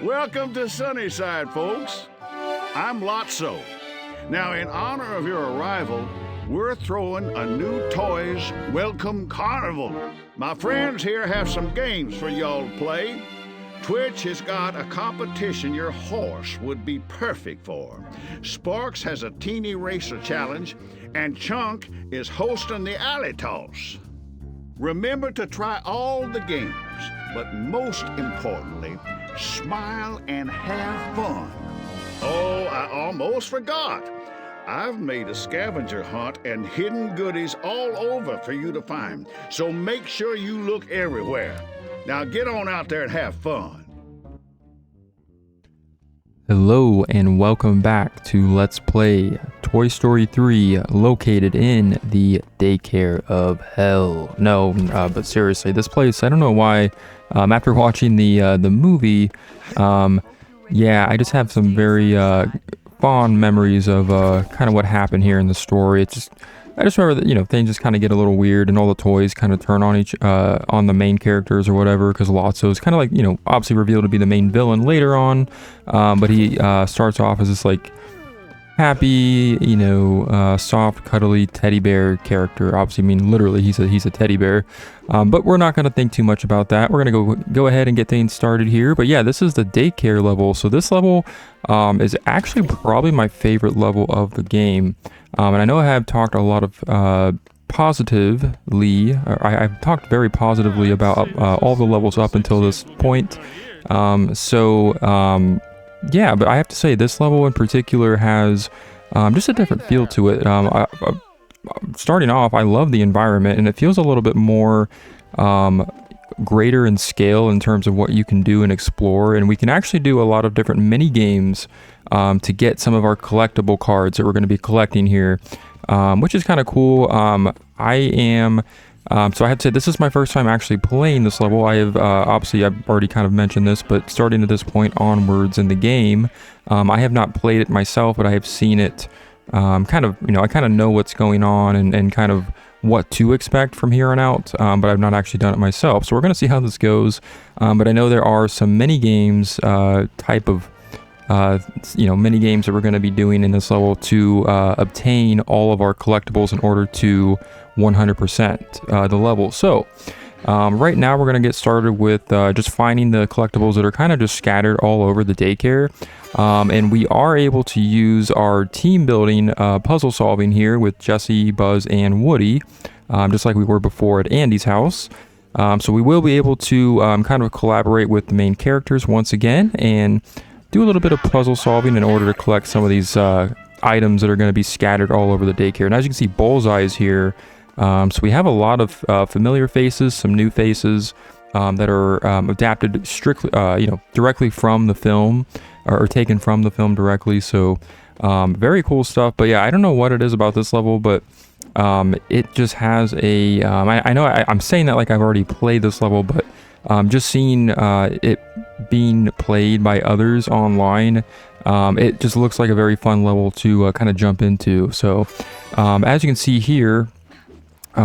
Welcome to Sunnyside, folks. I'm Lotso. Now, in honor of your arrival, we're throwing a new Toys Welcome Carnival. My friends here have some games for y'all to play. Twitch has got a competition your horse would be perfect for. Sparks has a teeny racer challenge, and Chunk is hosting the alley toss. Remember to try all the games, but most importantly, smile and have fun. Oh, I almost forgot. I've made a scavenger hunt and hidden goodies all over for you to find, so make sure you look everywhere. Now get on out there and have fun. Hello and welcome back to Let's Play Toy Story 3, located in the daycare of hell. No, but seriously, this place, I don't know why, after watching the movie, yeah, I just have some very fond memories of kind of what happened here in the story. I just remember that, things just kind of get a little weird and all the toys kind of turn on on the main characters or whatever, because Lotso is kind of like, obviously revealed to be the main villain later on, but he starts off as this like happy, soft, cuddly teddy bear character. Obviously, I mean, literally, he's a teddy bear. But we're not going to think too much about that. We're going to go ahead and get things started here. But yeah, this is the daycare level. So this level is actually probably my favorite level of the game. And I know I have talked a lot of positively, or I've talked very positively about all the levels up until this point. Yeah, but I have to say this level in particular has just a different feel to it. Starting off, I love the environment, and it feels a little bit more greater in scale in terms of what you can do and explore. And we can actually do a lot of different mini games to get some of our collectible cards that we're going to be collecting here, which is kind of cool. So I have to say, this is my first time actually playing this level. I have, obviously, I've already kind of mentioned this, but starting at this point onwards in the game, I have not played it myself, but I have seen it, I kind of know what's going on and kind of what to expect from here on out, but I've not actually done it myself. So we're going to see how this goes, but I know there are some mini games type of mini games that we're going to be doing in this level to obtain all of our collectibles in order to 100% the level. So right now we're going to get started with just finding the collectibles that are kind of just scattered all over the daycare, and we are able to use our team building puzzle solving here with Jesse, Buzz, and Woody, just like we were before at Andy's house. So we will be able to kind of collaborate with the main characters once again and do a little bit of puzzle solving in order to collect some of these items that are going to be scattered all over the daycare. And as you can see, Bullseye is here. So we have a lot of familiar faces, some new faces that are adapted strictly, directly from the film or taken from the film directly. So very cool stuff. But yeah, I don't know what it is about this level, but it just has a. I know I'm saying that like I've already played this level, but just seeing it being played by others online, it just looks like a very fun level to kind of jump into. So as you can see here,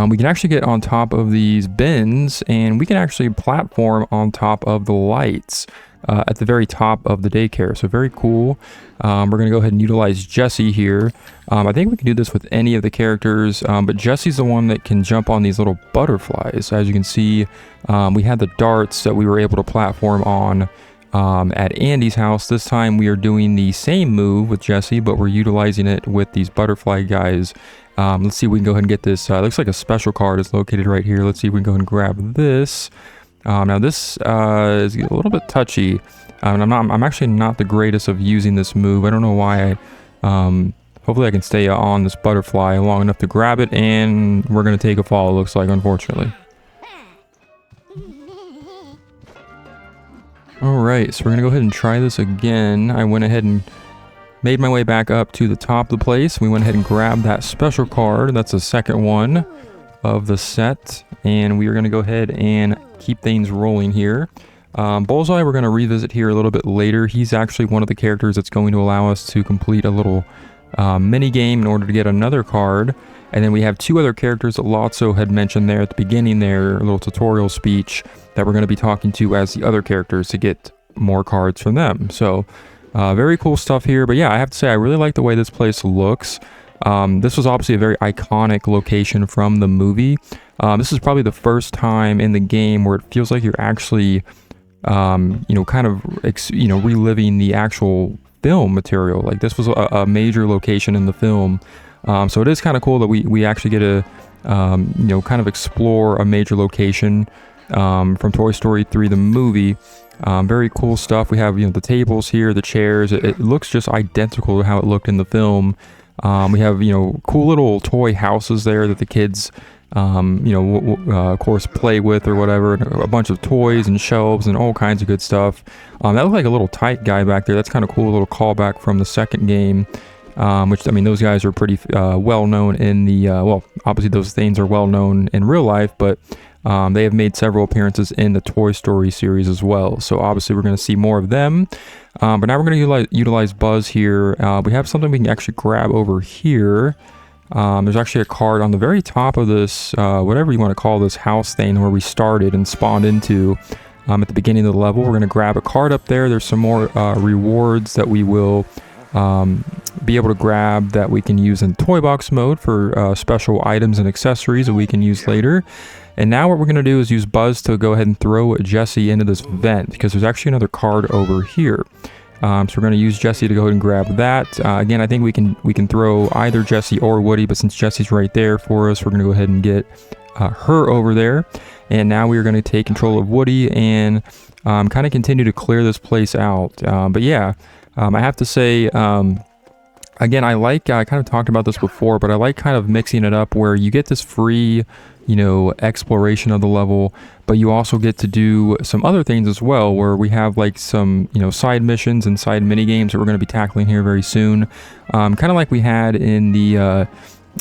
we can actually get on top of these bins, and we can actually platform on top of the lights at the very top of the daycare. So very cool. We're going to go ahead and utilize Jesse here. I think we can do this with any of the characters, but Jesse's the one that can jump on these little butterflies. As you can see, we had the darts that we were able to platform on at Andy's house. This time we are doing the same move with Jesse, but we're utilizing it with these butterfly guys. Let's see if we can go ahead and get this. Looks like a special card is located right here. Let's see if we can go ahead and grab this. Now this is a little bit touchy. I'm actually not the greatest of using this move. I don't know why. Hopefully I can stay on this butterfly long enough to grab it, and we're going to take a fall, it looks like, unfortunately. Alright, so we're going to go ahead and try this again. I went ahead and made my way back up to the top of the place. We went ahead and grabbed that special card. That's the second one of the set, and we are going to go ahead and keep things rolling here. Bullseye we're going to revisit here a little bit later. He's actually one of the characters that's going to allow us to complete a little mini game in order to get another card. And then we have two other characters that Lotso had mentioned there at the beginning there, a little tutorial speech that we're going to be talking to as the other characters to get more cards from them. So very cool stuff here. But yeah, I have to say I really like the way this place looks. This was obviously a very iconic location from the movie. This is probably the first time in the game where it feels like you're actually kind of reliving the actual film material. Like this was a major location in the film. So it is kind of cool that we actually get to kind of explore a major location from Toy Story 3 the movie. Very cool stuff. We have the tables here, the chairs. It looks just identical to how it looked in the film. We have cool little toy houses there that the kids of course play with or whatever, and a bunch of toys and shelves and all kinds of good stuff. That looked like a little tight guy back there. That's kind of cool, a little callback from the second game, which, I mean, those guys are pretty well known in the well, obviously those things are well known in real life, but they have made several appearances in the Toy Story series as well. So obviously we're going to see more of them. But now we're going to utilize Buzz here. We have something we can actually grab over here. There's actually a card on the very top of this, whatever you want to call this house thing where we started and spawned into at the beginning of the level. We're going to grab a card up there. There's some more rewards that we will be able to grab that we can use in toy box mode for special items and accessories that we can use later. And now what we're going to do is use Buzz to go ahead and throw Jessie into this vent, because there's actually another card over here. So we're going to use Jessie to go ahead and grab that. Again, I think we can throw either Jessie or Woody, but since Jessie's right there for us, we're going to go ahead and get her over there. And now we are going to take control of Woody and kind of continue to clear this place out. But yeah, I have to say, again, I kind of talked about this before, but I like kind of mixing it up where you get this free exploration of the level, but you also get to do some other things as well, where we have like some side missions and side mini games that we're going to be tackling here very soon, kind of like we had in the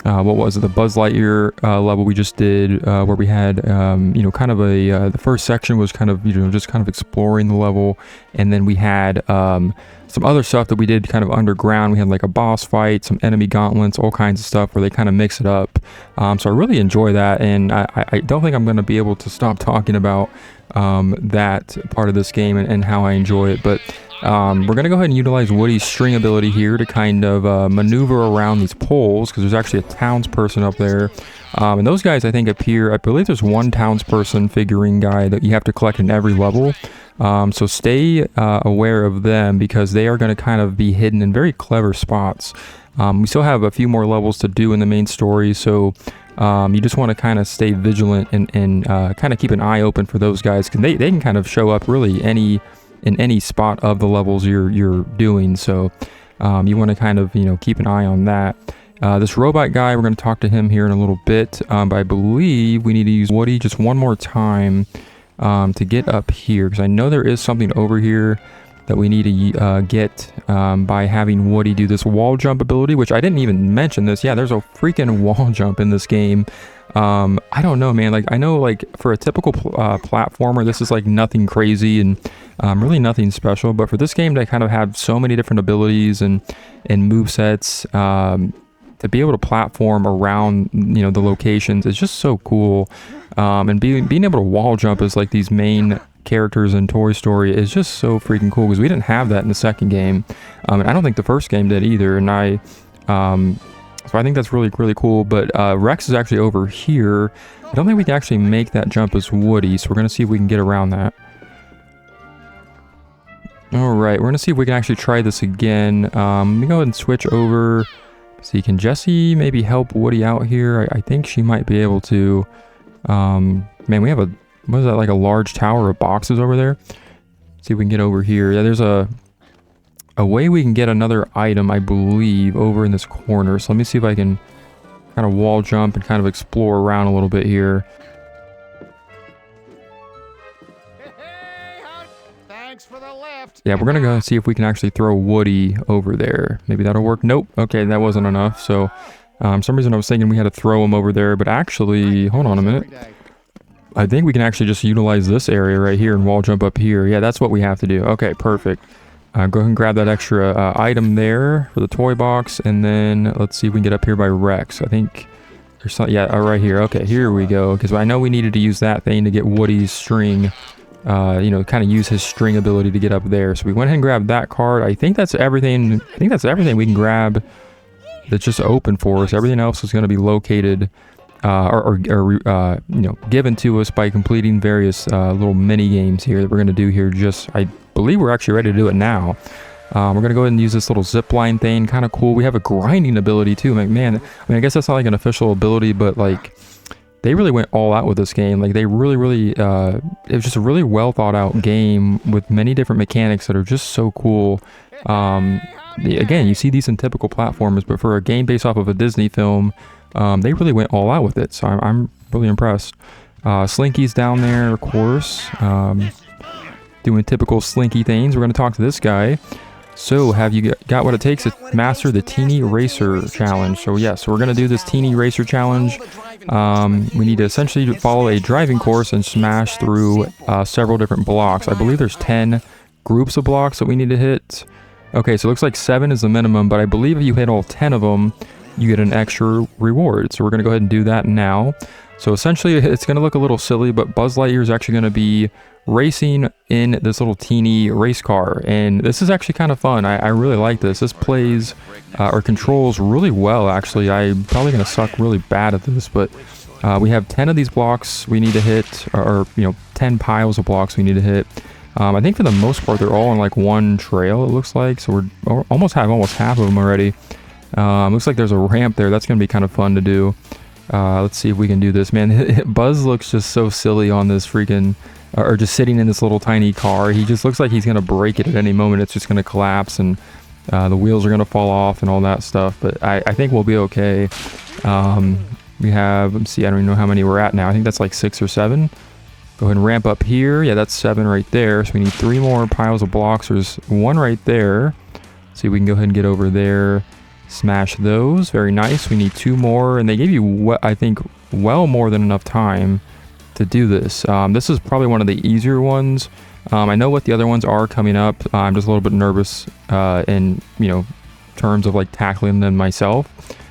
what was it, the Buzz Lightyear level we just did, where we had kind of the first section was kind of just kind of exploring the level, and then we had some other stuff that we did kind of underground. We had like a boss fight, some enemy gauntlets, all kinds of stuff where they kind of mix it up. So I really enjoy that, and I don't think I'm going to be able to stop talking about that part of this game and how I enjoy it. But we're going to go ahead and utilize Woody's string ability here to kind of maneuver around these poles, because there's actually a townsperson up there. And those guys, I think, appear, I believe there's one townsperson figurine guy that you have to collect in every level. So stay aware of them, because they are going to kind of be hidden in very clever spots. We still have a few more levels to do in the main story, so you just want to kind of stay vigilant and kind of keep an eye open for those guys, because they can kind of show up really in any spot of the levels you're doing. So you want to kind of keep an eye on that. This robot guy, we're going to talk to him here in a little bit, but I believe we need to use Woody just one more time to get up here, because I know there is something over here that we need to get by having Woody do this wall jump ability, which I didn't even mention this. Yeah, there's a freaking wall jump in this game. I don't know, man. Like, I know, like, for a typical platformer, this is like nothing crazy and really nothing special, but for this game to kind of have so many different abilities and movesets, to be able to platform around the locations is just so cool. And being able to wall jump as like these main characters in Toy Story is just so freaking cool, because we didn't have that in the second game, and I don't think the first game did either. And so I think that's really, really cool. But Rex is actually over here. I don't think we can actually make that jump as Woody, so we're gonna see if we can get around that. All right, we're gonna see if we can actually try this again. Let me go ahead and switch over. See, can Jessie maybe help Woody out here? I think she might be able to. Man, we have what is that, like a large tower of boxes over there? See if we can get over here. Yeah, there's a way we can get another item, I believe, over in this corner. So let me see if I can kind of wall jump and kind of explore around a little bit here. Thanks for the lift. Yeah, we're gonna go see if we can actually throw Woody over there. Maybe that'll work. Nope. Okay, that wasn't enough. So for some reason I was thinking we had to throw him over there, but actually, hold on a minute. I think we can actually just utilize this area right here and wall jump up here. Yeah, that's what we have to do. Okay, perfect. Go ahead and grab that extra item there for the toy box, and then let's see if we can get up here by Rex. I think there's some, yeah, right here. Okay, here we go, because I know we needed to use that thing to get Woody's string kind of use his string ability to get up there. So we went ahead and grabbed that card. I think that's everything. I think that's everything we can grab that's just open for us. Everything else is going to be located or given to us by completing various little mini games here that we're going to do here. I believe we're actually ready to do it now. We're going to go ahead and use this little zip line thing. Kind of cool. We have a grinding ability too. Like, man, I guess that's not like an official ability, but like they really went all out with this game. Like they really, it was just a really well thought out game with many different mechanics that are just so cool. Again, you see these in typical platformers, but for a game based off of a Disney film, they really went all out with it. So I'm really impressed. Slinky's down there, of course, doing typical Slinky things. We're going to talk to this guy. So have you got what it takes to master the Teeny Racer Challenge? So so we're going to do this Teeny Racer Challenge. We need to essentially follow a driving course and smash through several different blocks. I believe there's 10 groups of blocks that we need to hit. Okay, so it looks like 7 is the minimum, but I believe if you hit all 10 of them, you get an extra reward. So we're going to go ahead and do that now. So essentially, it's going to look a little silly, but Buzz Lightyear is actually going to be racing in this little teeny race car. And this is actually kind of fun. I really like this. This plays or controls really well, actually. I'm probably going to suck really bad at this, but we have 10 of these blocks we need to hit, or 10 piles of blocks we need to hit. I think for the most part, they're all on like one trail, it looks like. So we're almost half of them already. Looks like there's a ramp there. That's going to be kind of fun to do. Let's see if we can do this, man. Buzz looks just so silly on this freaking, or just sitting in this little tiny car. He just looks like he's going to break it at any moment. It's just going to collapse and the wheels are going to fall off and all that stuff. But I think we'll be okay. We have, let's see, I don't even know how many we're at now. I think that's like 6 or 7. Go ahead and ramp up here. Yeah, that's 7 right there. So we need 3 more piles of blocks. There's 1 right there. See if we can go ahead and get over there. Smash those. Very nice. We need 2 more. And they gave you, I think, well more than enough time to do this. This is probably one of the easier ones. I know what the other ones are coming up. I'm just a little bit nervous in, terms of like tackling them myself.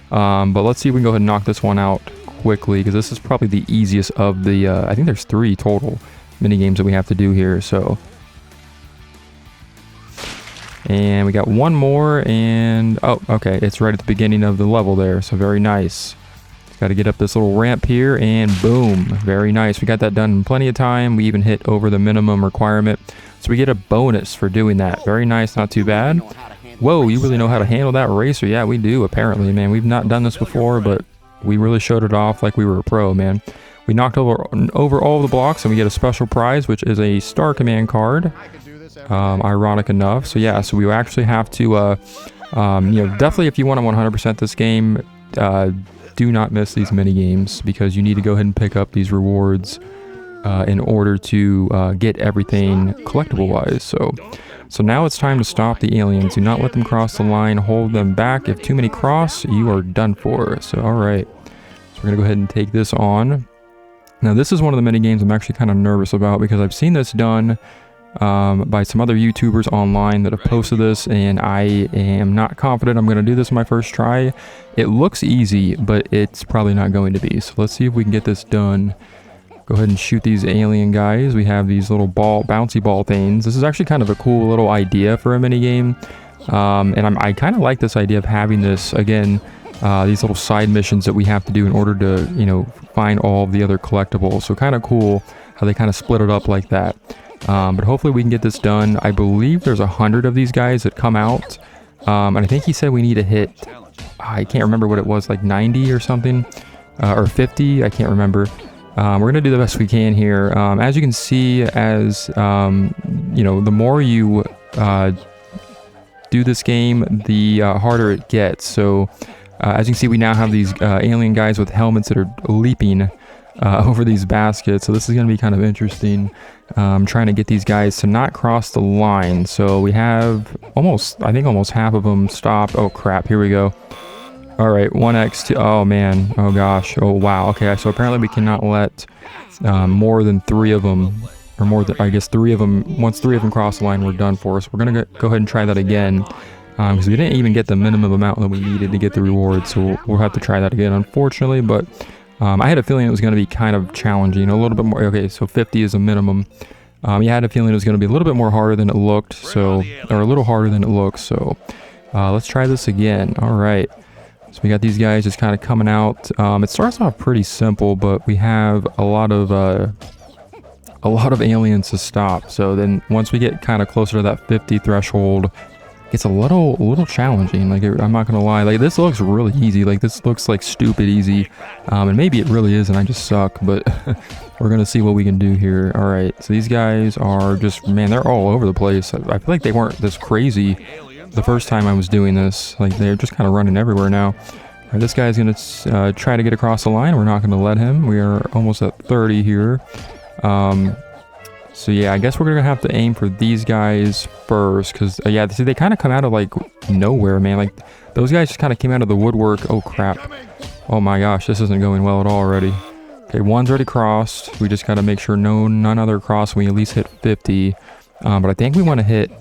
But let's see if we can go ahead and knock this one out quickly, because this is probably the easiest of the I think there's 3 total mini games that we have to do here. So, and we got 1 more, and oh, okay, it's right at the beginning of the level there. So very nice. Got to get up this little ramp here, and boom, very nice. We got that done in plenty of time. We even hit over the minimum requirement, so we get a bonus for doing that. Very nice, not too bad. Whoa, you really know how to handle that racer. Yeah, we do, apparently, man. We've not done this before, but we really showed it off like we were a pro, man. We knocked over all of the blocks, and we get a special prize, which is a Star Command card. Ironic enough. So yeah, so we actually have to, definitely if you want to 100% this game, do not miss these mini games, because you need to go ahead and pick up these rewards in order to get everything collectible wise. So now it's time to stop the aliens. Do not let them cross the line. Hold them back. If too many cross, you are done for. So all right, so we're gonna go ahead and take this on. Now this is one of the mini games I'm actually kind of nervous about, because I've seen this done by some other YouTubers online that have posted this, and I am not confident I'm going to do this my first try. It looks easy, but it's probably not going to be. So let's see if we can get this done. Go ahead and shoot these alien guys. We have these little bouncy ball things. This is actually kind of a cool little idea for a mini game, and I kind of like this idea of having this again. These little side missions that we have to do in order to find all the other collectibles. So kind of cool how they kind of split it up like that. But hopefully we can get this done. I believe there's 100 of these guys that come out. And I think he said we need to hit, I can't remember what it was, like 90 or something, or 50, I can't remember. We're going to do the best we can here. As you can see, as, the more you do this game, the harder it gets. So as you can see, we now have these alien guys with helmets that are leaping over these baskets. So this is going to be kind of interesting. Trying to get these guys to not cross the line. So we have almost half of them stopped. Oh crap, here we go. All right, 1x2. Oh man, oh gosh, oh wow. Okay, so apparently we cannot let more than 3 of them, or more than, I guess 3 of them, once 3 of them cross the line, we're done for. So we're gonna go ahead and try that again, because we didn't even get the minimum amount that we needed to get the reward. So we'll have to try that again, unfortunately. But I had a feeling it was going to be kind of challenging, a little bit more. Okay, so 50 is a minimum. Yeah, I had a feeling it was going to be a little bit more harder than it looked, so, or a little harder than it looks, so let's try this again. All right, so we got these guys just kind of coming out. It starts off pretty simple, but we have a lot of aliens to stop. So then once we get kind of closer to that 50 threshold, it's a little challenging. Like, I'm not gonna lie, like this looks really easy. Like this looks like stupid easy, and maybe it really is and I just suck, but we're gonna see what we can do here. All right, so these guys are just, man, they're all over the place. I feel like they weren't this crazy the first time I was doing this. Like they're just kind of running everywhere now. All right, this guy's gonna try to get across the line. We're not gonna let him. We are almost at 30 here. So yeah, I guess we're gonna have to aim for these guys first, because yeah, see, they kind of come out of like nowhere, man. Like those guys just kind of came out of the woodwork. Oh crap, oh my gosh, this isn't going well at all already. Okay, one's already crossed. We just gotta make sure none other cross. We at least hit 50, but I think we want to hit,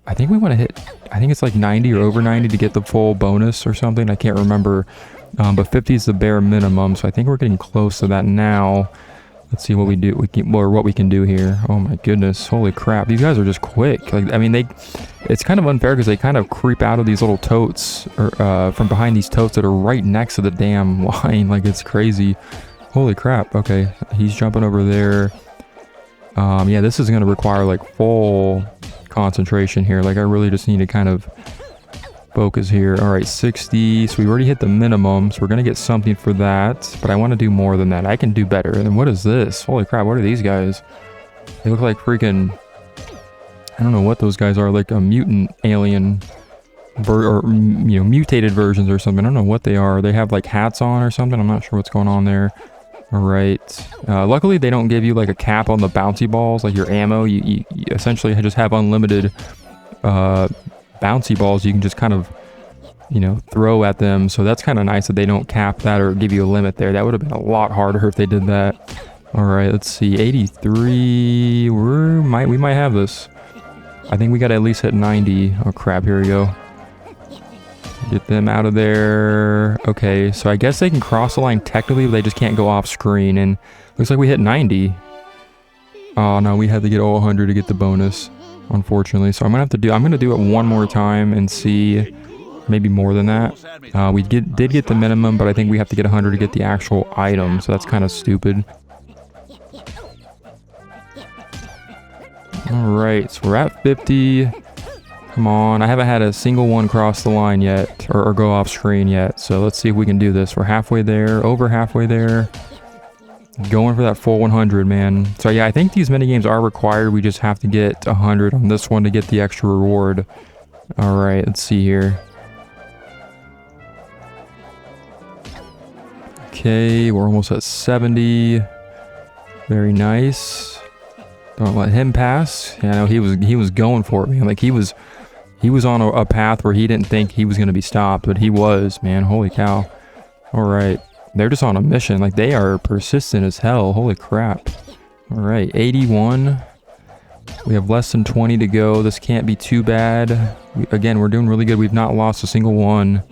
I think it's like 90 or over 90 to get the full bonus or something. I can't remember, but 50 is the bare minimum, so I think we're getting close to that now. Let's see what we do. What we can do here. Oh my goodness! Holy crap! These guys are just quick. Like, I mean, it's kind of unfair because they kind of creep out of these little totes, or from behind these totes that are right next to the damn line. Like, it's crazy. Holy crap! Okay, he's jumping over there. Yeah, this is gonna require like full concentration here. Like, I really just need to kind of focus here. All right, 60. So we already hit the minimum, so we're gonna get something for that, but I want to do more than that. I can do better. And what is this? Holy crap, what are these guys? They look like freaking, I don't know what those guys are, like a mutant alien or you know, mutated versions or something. I don't know what they are. They have like hats on or something. I'm not sure what's going on there. All right, luckily they don't give you like a cap on the bouncy balls, like your ammo. You essentially just have unlimited bouncy balls you can just kind of, you know, throw at them. So that's kind of nice that they don't cap that or give you a limit there. That would have been a lot harder if they did that. All right, let's see, 83. We might have this. I think we got to at least hit 90. Oh crap, here we go. Get them out of there. Okay, so I guess they can cross the line technically, but they just can't go off screen. And looks like we hit 90. Oh no, we had to get all 100 to get the bonus, unfortunately. So I'm gonna do it one more time and see, maybe more than that. We did get the minimum, but I think we have to get 100 to get the actual item, so that's kind of stupid. All right, so we're at 50. Come on, I haven't had a single one cross the line yet, or go off screen yet. So let's see if we can do this. We're halfway there, over halfway there. Going for that full 100, man. So yeah, I think these minigames are required. We just have to get 100 on this one to get the extra reward. All right, let's see here. Okay, we're almost at 70. Very nice. Don't let him pass. Yeah, no, he was going for it, man. Like he was on a path where he didn't think he was going to be stopped, but he was, man. Holy cow. All right. They're just on a mission. Like, they are persistent as hell. Holy crap. All right. 81. We have less than 20 to go. This can't be too bad. Again, we're doing really good. We've not lost a single one.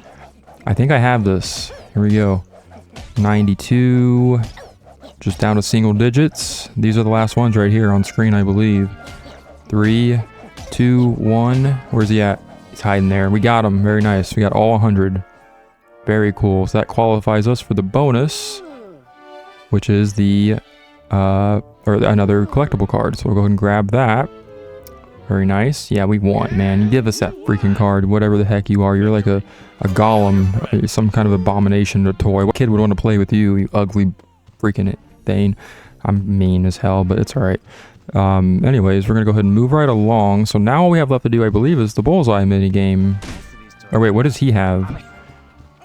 I think I have this. Here we go. 92. Just down to single digits. These are the last ones right here on screen, I believe. 3, 2, 1. Where's he at? He's hiding there. We got him. Very nice. We got all 100. Very cool. So that qualifies us for the bonus, which is the or another collectible card. So we'll go ahead and grab that. Very nice. Yeah, we won, man. Give us that freaking card, whatever the heck you are. You're like a golem, some kind of abomination or toy. What kid would want to play with you, you ugly freaking thing? I'm mean as hell, but it's all right. Anyways, we're gonna go ahead and move right along. So now all we have left to do, I believe, is the Bullseye mini game. Oh wait, what does he have?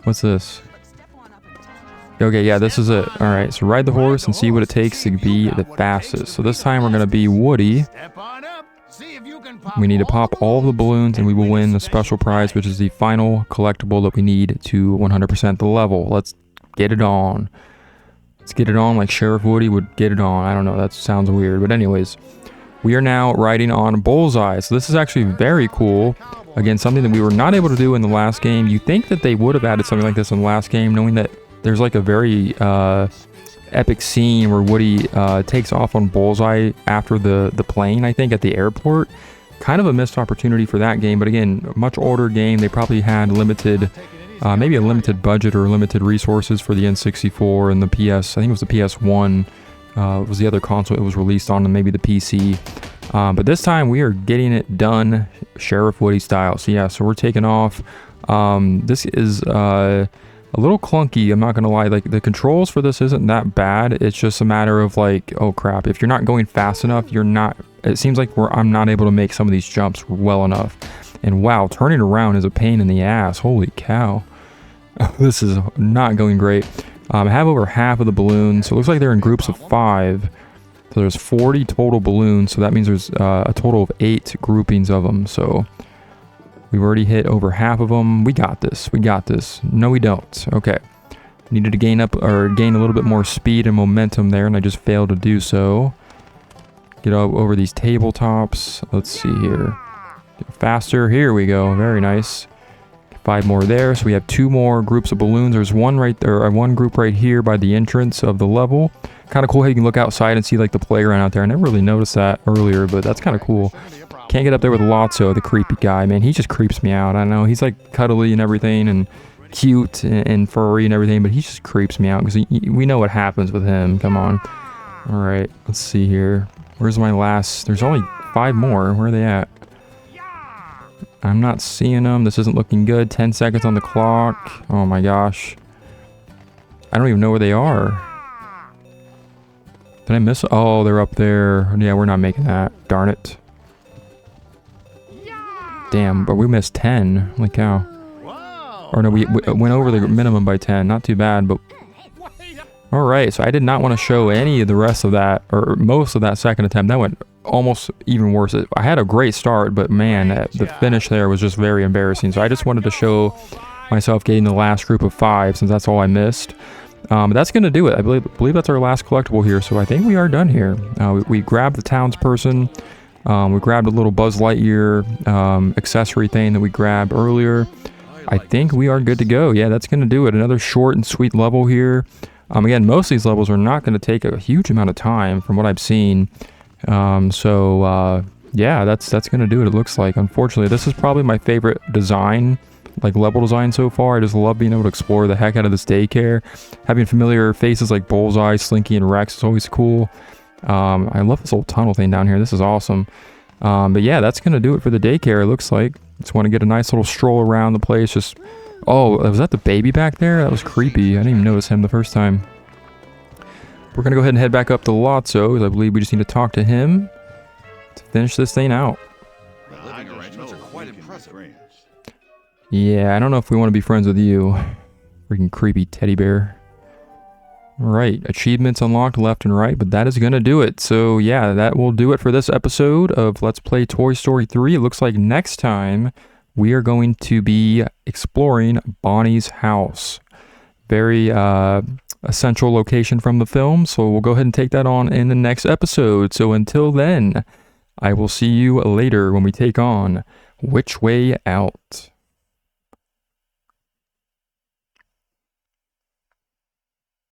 What's this? Okay, yeah, this is it. All right, so ride the horse and see what it takes to be the fastest. So this time we're gonna be Woody. We need to pop all of the balloons and we will win the special prize, which is the final collectible that we need to 100% the level. Let's get it on. Let's get it on like Sheriff Woody would get it on. I don't know, that sounds weird. But anyways, we are now riding on Bullseye. So this is actually very cool. Again, something that we were not able to do in the last game. You think that they would have added something like this in the last game, knowing that there's like a very epic scene where Woody takes off on Bullseye after the plane, I think, at the airport. Kind of a missed opportunity for that game, but again, a much older game. They probably had limited, maybe a limited budget or limited resources for the N64 and the PS. I think it was the PS1 was the other console it was released on, and maybe the PC. But this time we are getting it done Sheriff Woody style. So yeah, so we're taking off. This is a little clunky, I'm not gonna lie. Like, the controls for this isn't that bad. It's just a matter of like, oh crap, if you're not going fast enough, you're not, it seems like I'm not able to make some of these jumps well enough. And wow, turning around is a pain in the ass. Holy cow. This is not going great. I have over half of the balloons, so it looks like they're in groups of 5. So there's 40 total balloons, so that means there's a total of 8 groupings of them. So we've already hit over half of them. We got this. We got this. No, we don't. Okay. Needed to gain up, or gain a little bit more speed and momentum there, and I just failed to do so. Get over these tabletops. Let's see here. Get faster. Here we go. Very nice. 5 more there, so we have 2 more groups of balloons. There's one right there, one group right here by the entrance of the level. Kind of cool how you can look outside and see like the playground out there. I never really noticed that earlier, but that's kind of cool. Can't get up there with Lotso, the creepy guy, man. He just creeps me out. I know he's like cuddly and everything, and cute and furry and everything, but he just creeps me out because we know what happens with him. Come on. All right, let's see here. Where's my last? There's only 5 more. Where are they at? I'm not seeing them. This isn't looking good. 10 seconds on the clock. Oh my gosh. I don't even know where they are. Did I miss? Oh, they're up there. Yeah, we're not making that. Darn it. Damn, but we missed 10. Holy cow. Or no, we went over the minimum by 10. Not too bad, but... Alright, so I did not want to show any of the rest of that, or most of that second attempt. That went almost even worse. I had a great start, but man, the finish there was just very embarrassing. So I just wanted to show myself getting the last group of 5, since that's all I missed. But that's going to do it. I believe that's our last collectible here, so I think we are done here. We grabbed the townsperson. We grabbed a little Buzz Lightyear accessory thing that we grabbed earlier. I think we are good to go. Yeah, that's going to do it. Another short and sweet level here. Again, most of these levels are not going to take a huge amount of time from what I've seen. Yeah, that's going to do it, it looks like. Unfortunately, this is probably my favorite design, like level design so far. I just love being able to explore the heck out of this daycare. Having familiar faces like Bullseye, Slinky, and Rex is always cool. I love this old tunnel thing down here. This is awesome. But yeah, that's going to do it for the daycare, it looks like. Just want to get a nice little stroll around the place. Just... Oh, was that the baby back there? That was creepy. I didn't even notice him the first time. We're going to go ahead and head back up to Lotso, because I believe we just need to talk to him to finish this thing out. Yeah, I don't know if we want to be friends with you. Freaking creepy teddy bear. Alright, achievements unlocked left and right, but that is going to do it. So yeah, that will do it for this episode of Let's Play Toy Story 3. It looks like next time we are going to be exploring Bonnie's house. Very essential location from the film, so we'll go ahead and take that on in the next episode. So until then, I will see you later when we take on Which Way Out.